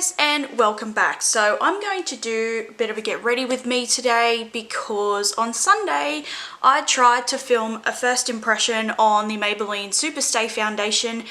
guys, and welcome back. So I'm going to do a bit of a get ready with me today because on Sunday I tried to film a first impression on the Maybelline Superstay foundation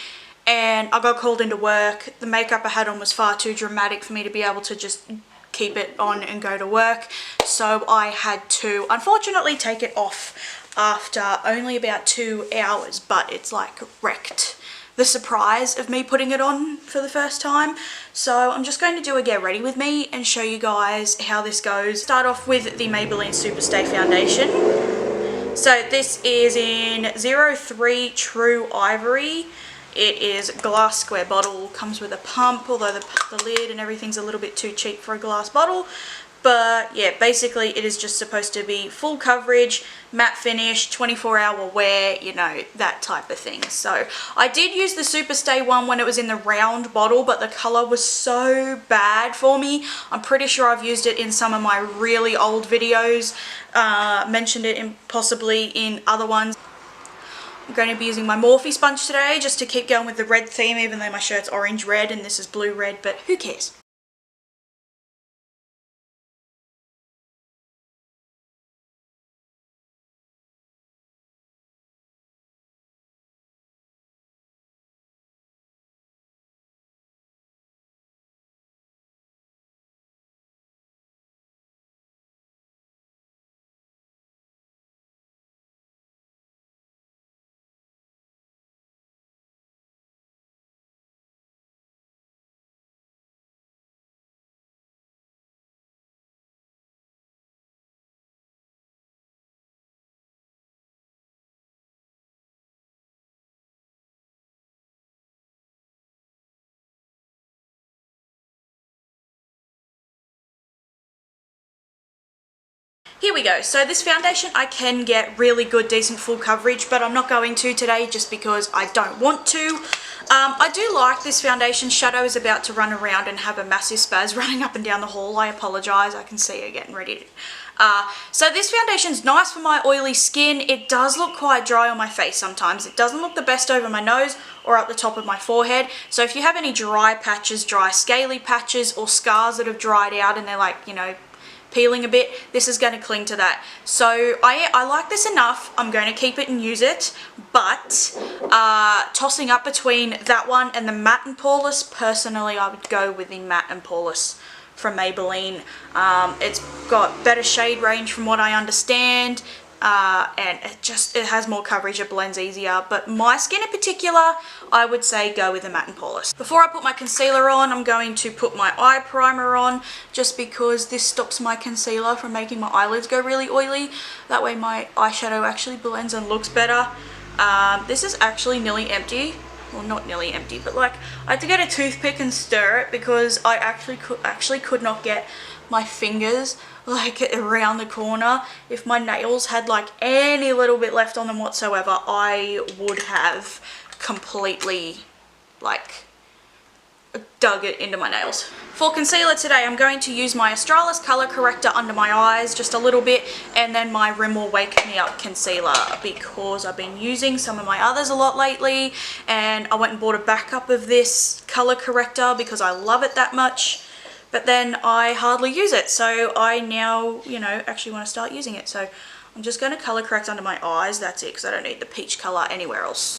and I got called into work. The makeup I had on was far too dramatic for me to be able to just keep it on and go to work, so I had to unfortunately take it off after only about 2 hours, but it's like wrecked the surprise of me putting it on for the first time. So I'm just going to do a get ready with me and show you guys how this goes. Start off with the Maybelline Superstay foundation. So this is in 03 True Ivory. It is glass square bottle, comes with a pump, although the lid and everything's a little bit too cheap for a glass bottle. But yeah, basically it is just supposed to be full coverage, matte finish, 24-hour wear, you know, that type of thing. So I did use the Superstay one when it was in the round bottle, but the colour was so bad for me. I'm pretty sure I've used it in some of my really old videos, mentioned it possibly in other ones. I'm going to be using my Morphe sponge today just to keep going with the red theme, even though my shirt's orange red and this is blue red, but who cares? Here we go. So this foundation, I can get really good, decent full coverage, but I'm not going to today just because I don't want to. I do like this foundation. Shadow is about to run around and have a massive spaz running up and down the hall. I apologise. I can see her getting ready to... So this foundation's nice for my oily skin. It does look quite dry on my face sometimes. It doesn't look the best over my nose or up the top of my forehead. So if you have any dry patches, dry scaly patches, or scars that have dried out and they're like, you know, peeling a bit, this is going to cling to that. So I like this enough. I'm going to keep it and use it, but tossing up between that one and the matte and poreless, personally I would go with the matte and poreless from Maybelline. It's got better shade range from what I understand, and it has more coverage, it blends easier, but my skin in particular, I would say go with the matte and poreless. Before I put my concealer on, I'm going to put my eye primer on, just because this stops my concealer from making my eyelids go really oily. That way my eyeshadow actually blends and looks better. This is actually nearly empty. Well, not nearly empty, but like I had to get a toothpick and stir it because I actually could not get my fingers like around the corner. If my nails had like any little bit left on them whatsoever, I would have completely like dug it into my nails. For concealer today, I'm going to use my Australis Colour Corrector under my eyes just a little bit, and then my Rimmel Wake Me Up concealer, because I've been using some of my others a lot lately, and I went and bought a backup of this colour corrector because I love it that much, but then I hardly use it, so I now, you know, actually want to start using it. So I'm just going to colour correct under my eyes, that's it, because I don't need the peach colour anywhere else.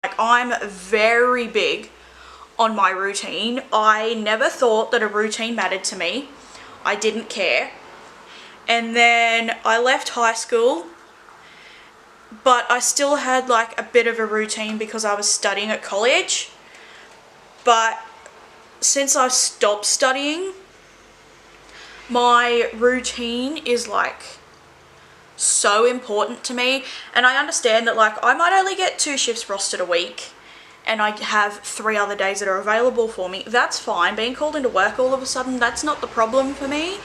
Like, I'm very big on my routine. I never thought that a routine mattered to me. I didn't care. And then I left high school, but I still had like a bit of a routine because I was studying at college. But since I've stopped studying, my routine is like so important to me. And I understand that like I might only get 2 shifts rostered a week and I have 3 other days that are available for me. That's fine. Being called into work all of a sudden, that's not the problem for me.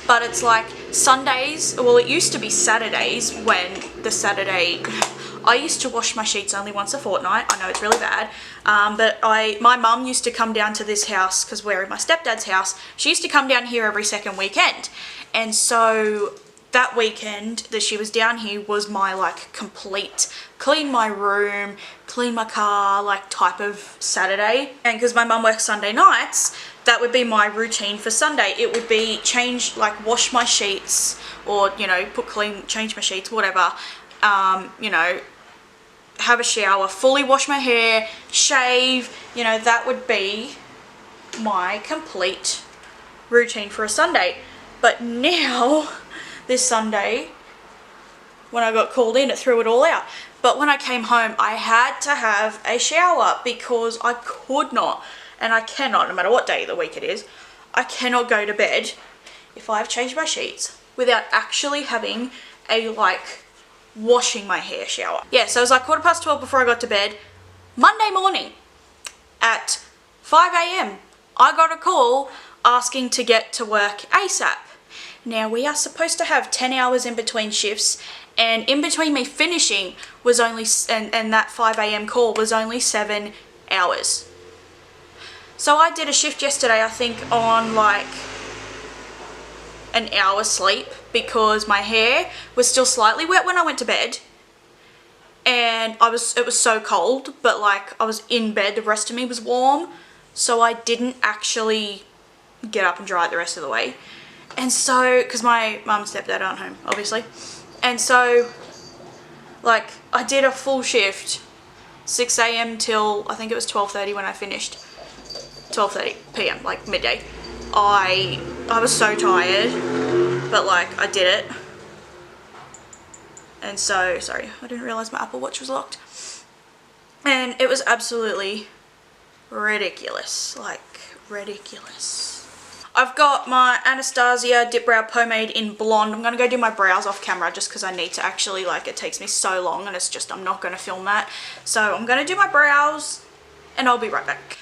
But it's like Sundays, well, it used to be Saturdays when the Saturday, I used to wash my sheets only once a fortnight. I know it's really bad. But my mum used to come down to this house because we're in my stepdad's house. She used to come down here every second weekend. And so that weekend that she was down here was my like complete clean my room, clean my car like type of Saturday. And because my mum works Sunday nights, that would be my routine for Sunday. It would be change, like wash my sheets or, you know, change my sheets, whatever. You know, have a shower, fully wash my hair, shave, you know, that would be my complete routine for a Sunday. But now, this Sunday, when I got called in, it threw it all out. But when I came home, I had to have a shower because I could not, and I cannot, no matter what day of the week it is, I cannot go to bed if I've changed my sheets without actually having a, like, washing my hair shower. Yeah, so it was like 12:15 before I got to bed. Monday morning at 5 a.m, I got a call asking to get to work ASAP. Now, we are supposed to have 10 hours in between shifts, and in between me finishing was only, and that 5 a.m. call was only 7 hours. So I did a shift yesterday, I think, on like an hour's sleep because my hair was still slightly wet when I went to bed. And it was so cold, but like I was in bed, the rest of me was warm. So I didn't actually get up and dry it the rest of the way. And so, because my mum and stepdad aren't home, obviously. And so, like, I did a full shift, 6 a.m. till, I think it was 12:30 when I finished. 12:30 p.m, like midday. I was so tired, but like, I did it. And so, sorry, I didn't realise my Apple Watch was locked. And it was absolutely ridiculous, like, ridiculous. I've got my Anastasia Dip Brow Pomade in Blonde. I'm going to go do my brows off camera just because I need to actually, like, it takes me so long and it's just, I'm not going to film that. So I'm going to do my brows and I'll be right back.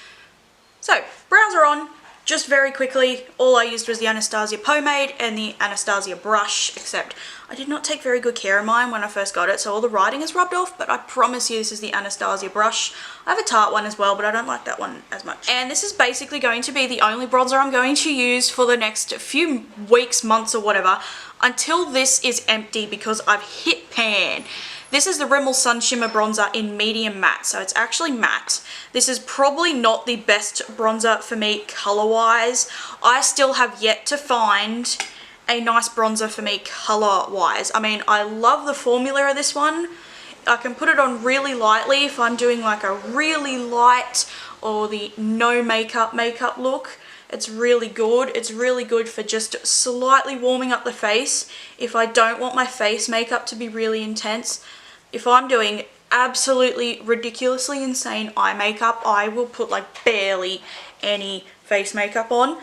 So, brows are on. Just very quickly, all I used was the Anastasia pomade and the Anastasia brush, except I did not take very good care of mine when I first got it, so all the writing is rubbed off, but I promise you this is the Anastasia brush. I have a Tarte one as well, but I don't like that one as much. And this is basically going to be the only bronzer I'm going to use for the next few weeks, months, or whatever, until this is empty because I've hit pan. This is the Rimmel Sun Shimmer Bronzer in medium matte, so it's actually matte. This is probably not the best bronzer for me color-wise. I still have yet to find a nice bronzer for me color-wise. I mean, I love the formula of this one. I can put it on really lightly if I'm doing like a really light or the no makeup look. It's really good. It's really good for just slightly warming up the face if I don't want my face makeup to be really intense. If I'm doing absolutely ridiculously insane eye makeup, I will put like barely any face makeup on.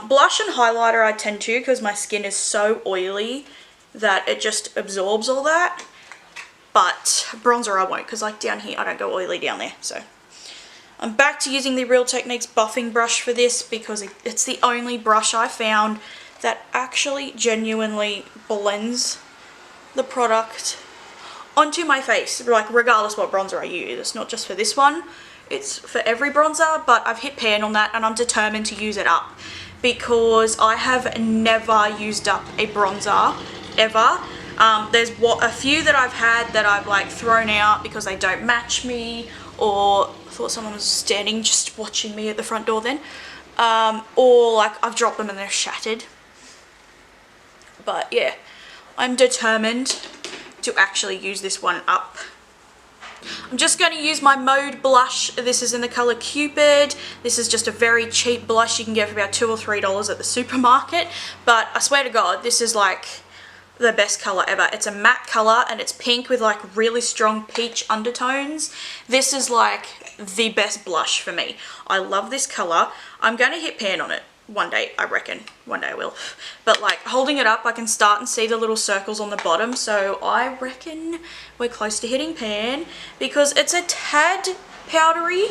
Blush and highlighter I tend to because my skin is so oily that it just absorbs all that. But bronzer I won't because like down here I don't go oily down there. So I'm back to using the Real Techniques buffing brush for this because it's the only brush I found that actually genuinely blends the product onto my face, like regardless what bronzer I use. It's not just for this one, it's for every bronzer, but I've hit pan on that and I'm determined to use it up because I have never used up a bronzer ever. There's a few that I've had that I've like thrown out because they don't match me, or I thought someone was standing just watching me at the front door then, or like I've dropped them and they're shattered. But yeah, I'm determined to actually use this one up. I'm just going to use my Mode blush. This is in the colour Cupid. This is just a very cheap blush you can get for about $2 or $3 at the supermarket, but I swear to God, this is like the best colour ever. It's a matte colour and it's pink with like really strong peach undertones. This is like the best blush for me. I love this colour. I'm going to hit pan on it one day, I reckon. One day I will. But like holding it up, I can start and see the little circles on the bottom. So I reckon we're close to hitting pan because it's a tad powdery,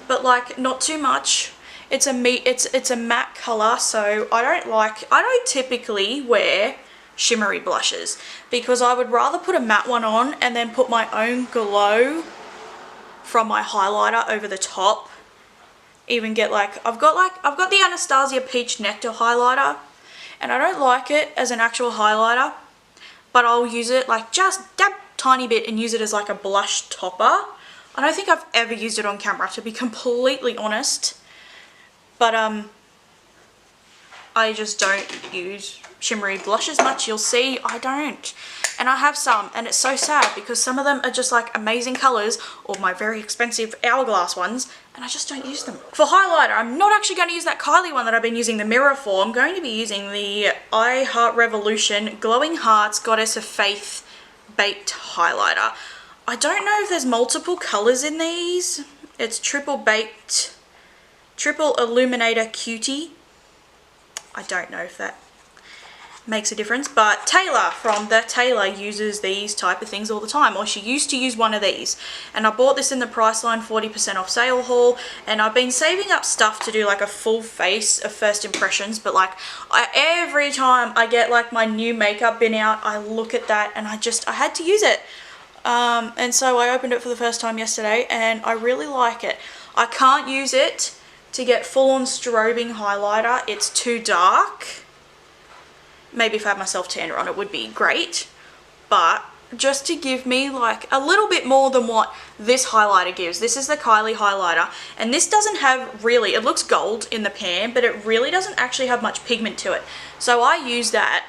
but like not too much. It's a matte color, so I don't typically wear shimmery blushes because I would rather put a matte one on and then put my own glow from my highlighter over the top. Even get like I've got the Anastasia Peach Nectar highlighter, and I don't like it as an actual highlighter, but I'll use it like just dab tiny bit and use it as like a blush topper. I don't think I've ever used it on camera, to be completely honest, but I just don't use shimmery blushes much. You'll see I don't, and I have some, and it's so sad because some of them are just like amazing colors, or my very expensive Hourglass ones, and I just don't use them. For highlighter, I'm not actually going to use that Kylie one that I've been using the mirror for. I'm going to be using the I Heart Revolution Glowing Hearts Goddess of Faith Baked Highlighter. I don't know if there's multiple colors in these. It's triple baked, triple illuminator cutie. I don't know if that makes a difference, but Taylor from The Taylor uses these type of things all the time, or she used to use one of these, and I bought this in the Priceline 40% off sale haul, and I've been saving up stuff to do like a full face of first impressions, but like every time I get like my new makeup bin out, I look at that and I had to use it, and so I opened it for the first time yesterday and I really like it. I can't use it to get full-on strobing highlighter, it's too dark. Maybe if I had my self-tanner on it would be great, but just to give me like a little bit more than what this highlighter gives. This is the Kylie highlighter, and this doesn't have really, it looks gold in the pan, but it really doesn't actually have much pigment to it. So I use that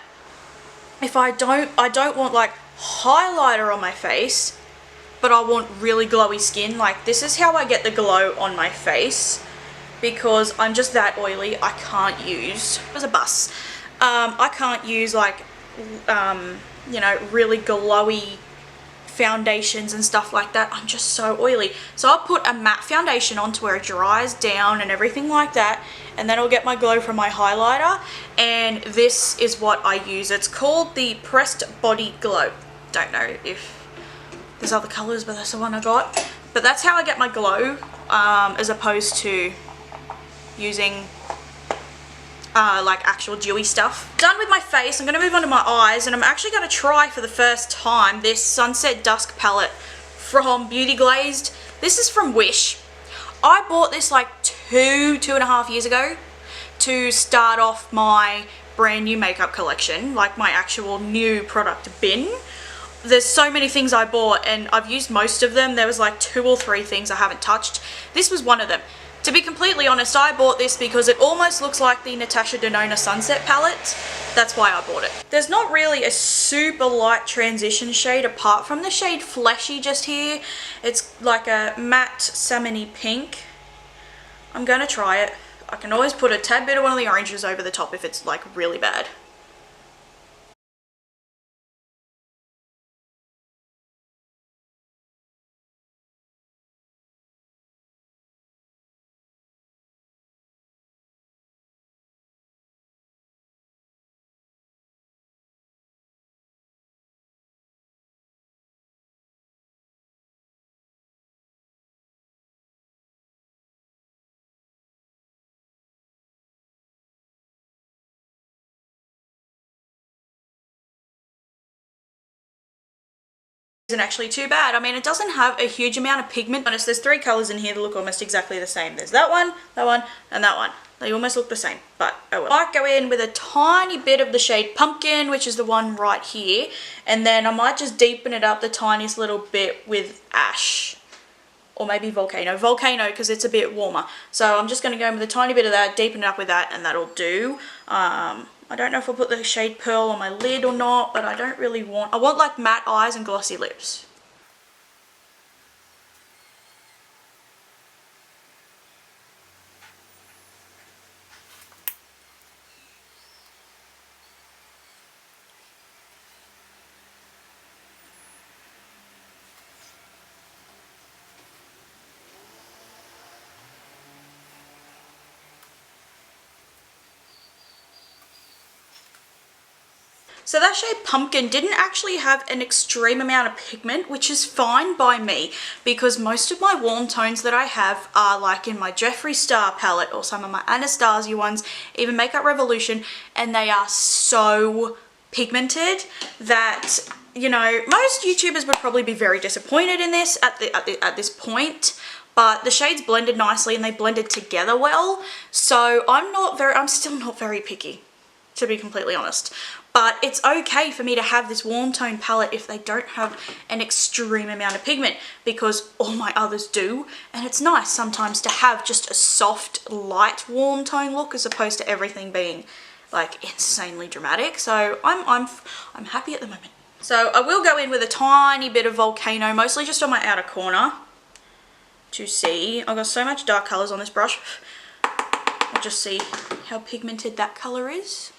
if I don't want like highlighter on my face, but I want really glowy skin. Like this is how I get the glow on my face, because I'm just that oily. I can't use, it was a bus. I can't use like, you know, really glowy foundations and stuff like that. I'm just so oily. So I'll put a matte foundation on to where it dries down and everything like that, and then I'll get my glow from my highlighter, and this is what I use. It's called the Pressed Body Glow. Don't know if there's other colours, but that's the one I got. But that's how I get my glow, as opposed to using like actual dewy stuff. Done with my face, I'm going to move on to my eyes, and I'm actually going to try for the first time this Sunset Dusk palette from Beauty Glazed. This is from Wish. I bought this like two and a half years ago to start off my brand new makeup collection, like my actual new product bin. There's so many things I bought and I've used most of them. There was like 2 or 3 things I haven't touched. This was one of them. To be completely honest, I bought this because it almost looks like the Natasha Denona Sunset palette. That's why I bought it. There's not really a super light transition shade apart from the shade Fleshy just here. It's like a matte salmon-y pink. I'm going to try it. I can always put a tad bit of one of the oranges over the top if it's like really bad. Isn't actually too bad. I mean, it doesn't have a huge amount of pigment. Honest, there's 3 colors in here that look almost exactly the same. There's that one, and that one. They almost look the same, but oh well. I might go in with a tiny bit of the shade Pumpkin, which is the one right here, and then I might just deepen it up the tiniest little bit with Ash, or maybe Volcano. Volcano, because it's a bit warmer. So I'm just going to go in with a tiny bit of that, deepen it up with that, and that'll do. I don't know if I'll put the shade Pearl on my lid or not, but I don't really want... I want like matte eyes and glossy lips. So that shade Pumpkin didn't actually have an extreme amount of pigment, which is fine by me because most of my warm tones that I have are like in my Jeffree Star palette or some of my Anastasia ones, even Makeup Revolution, and they are so pigmented that, you know, most YouTubers would probably be very disappointed in this at this point. But the shades blended nicely and they blended together well. So I'm still not very picky, to be completely honest. But it's okay for me to have this warm tone palette if they don't have an extreme amount of pigment, because all my others do. And it's nice sometimes to have just a soft, light, warm tone look as opposed to everything being like insanely dramatic. So I'm happy at the moment. So I will go in with a tiny bit of Volcano, mostly just on my outer corner to see. I've got so much dark colours on this brush. I'll just see how pigmented that colour is.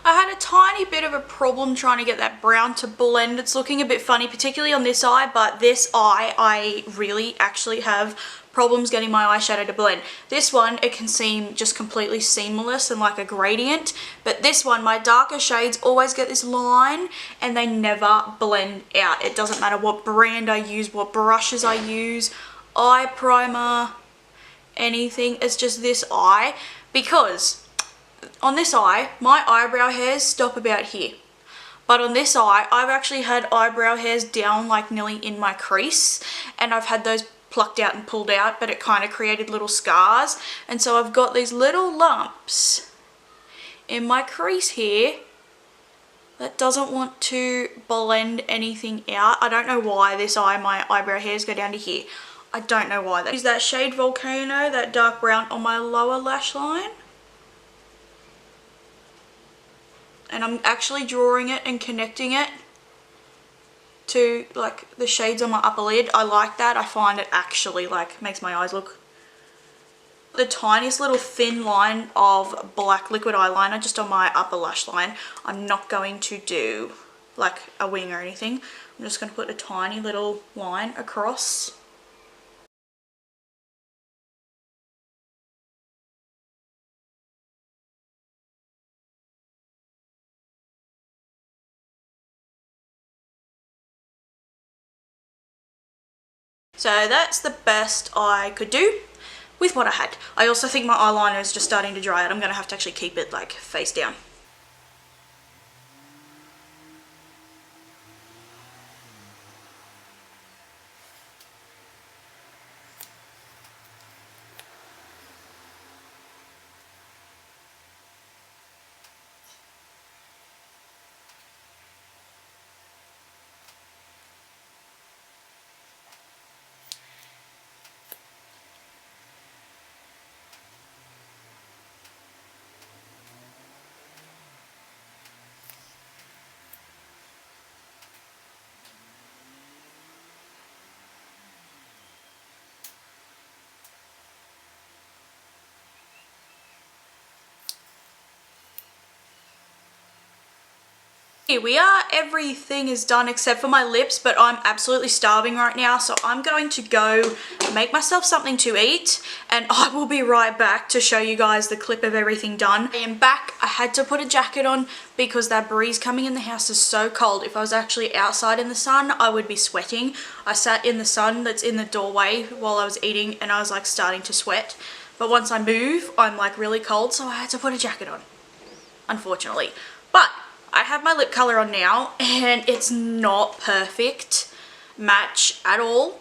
I had a tiny bit of a problem trying to get that brown to blend. It's looking a bit funny, particularly on this eye, but this eye, I really actually have problems getting my eyeshadow to blend. This one, it can seem just completely seamless and like a gradient, but this one, my darker shades always get this line and they never blend out. It doesn't matter what brand I use, what brushes I use, eye primer, anything. It's just this eye, because on this eye, my eyebrow hairs stop about here. But on this eye, I've actually had eyebrow hairs down like nearly in my crease, and I've had those plucked out and pulled out, but it kind of created little scars. And so I've got these little lumps in my crease here that doesn't want to blend anything out. I don't know why this eye, my eyebrow hairs go down to here. I don't know why. Use that shade Volcano, that dark brown, on my lower lash line. And I'm actually drawing it and connecting it to like the shades on my upper lid. I like that. I find it actually like makes my eyes look. The tiniest little thin line of black liquid eyeliner just on my upper lash line. I'm not going to do like a wing or anything. I'm just going to put a tiny little line across. So that's the best I could do with what I had. I also think my eyeliner is just starting to dry out. I'm going to have to actually keep it like face down. Here we are, everything is done except for my lips, but I'm absolutely starving right now, so I'm going to go make myself something to eat, and I will be right back to show you guys the clip of everything done. I am back. I had to put a jacket on because that breeze coming in the house is so cold. If I was actually outside in the sun, I would be sweating. I sat in the sun that's in the doorway while I was eating, and I was like starting to sweat. But once I move, I'm like really cold, so I had to put a jacket on, unfortunately. But I have my lip colour on now, and it's not perfect match at all,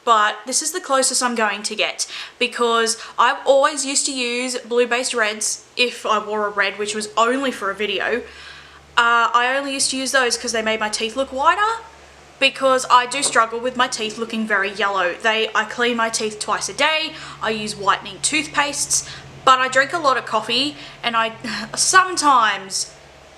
but this is the closest I'm going to get, because I always used to use blue based reds if I wore a red, which was only for a video. I only used to use those because they made my teeth look whiter, because I do struggle with my teeth looking very yellow. I clean my teeth twice a day, I use whitening toothpastes, but I drink a lot of coffee and I sometimes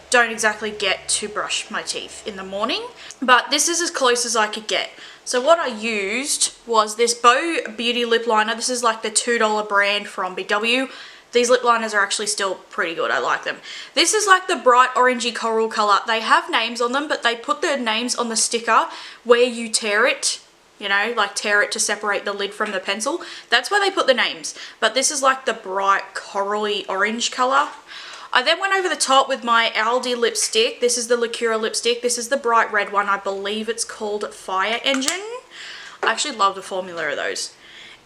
don't exactly get to brush my teeth in the morning, but this is as close as I could get. So what I used was this Boe Beauty Lip Liner. This is like the $2 brand from BW. These lip liners are actually still pretty good. I like them. This is like the bright orangey coral color. They have names on them, but they put their names on the sticker where you tear it. You know, like tear it to separate the lid from the pencil. That's where they put the names. But this is like the bright corally orange color. I then went over the top with my Aldi lipstick. This is the Lacura lipstick. This is the bright red one. I believe it's called Fire Engine. I actually love the formula of those.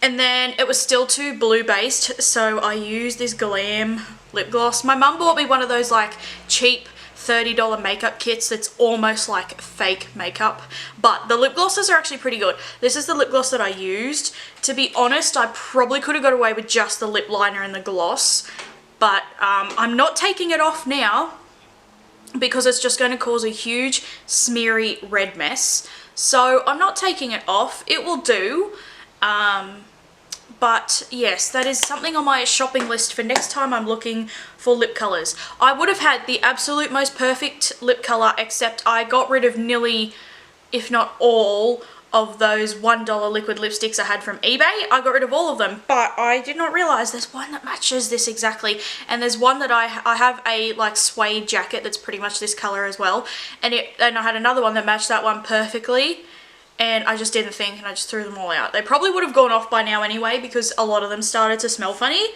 And then it was still too blue based, so I used this Glam lip gloss. My mum bought me one of those like cheap $30 makeup kits that's almost like fake makeup, but the lip glosses are actually pretty good. This is the lip gloss that I used. To be honest, I probably could have got away with just the lip liner and the gloss, but I'm not taking it off now because it's just going to cause a huge smeary red mess. So I'm not taking it off. It will do. But yes, that is something on my shopping list for next time I'm looking for lip colours. I would have had the absolute most perfect lip colour, except I got rid of nearly, if not all, of those $1 liquid lipsticks I had from eBay. I got rid of all of them, but I did not realise there's one that matches this exactly, and there's one that I have a like suede jacket that's pretty much this colour as well, and I had another one that matched that one perfectly, and I just didn't think, and I just threw them all out. They probably would have gone off by now anyway because a lot of them started to smell funny.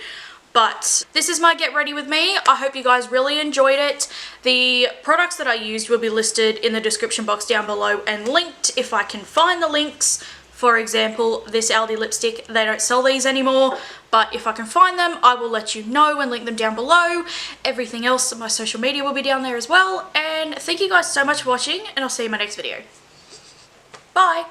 But this is my get ready with me. I hope you guys really enjoyed it. The products that I used will be listed in the description box down below and linked if I can find the links. For example, this Aldi lipstick, they don't sell these anymore, but if I can find them, I will let you know and link them down below. Everything else on my social media will be down there as well. And thank you guys so much for watching, and I'll see you in my next video. Bye!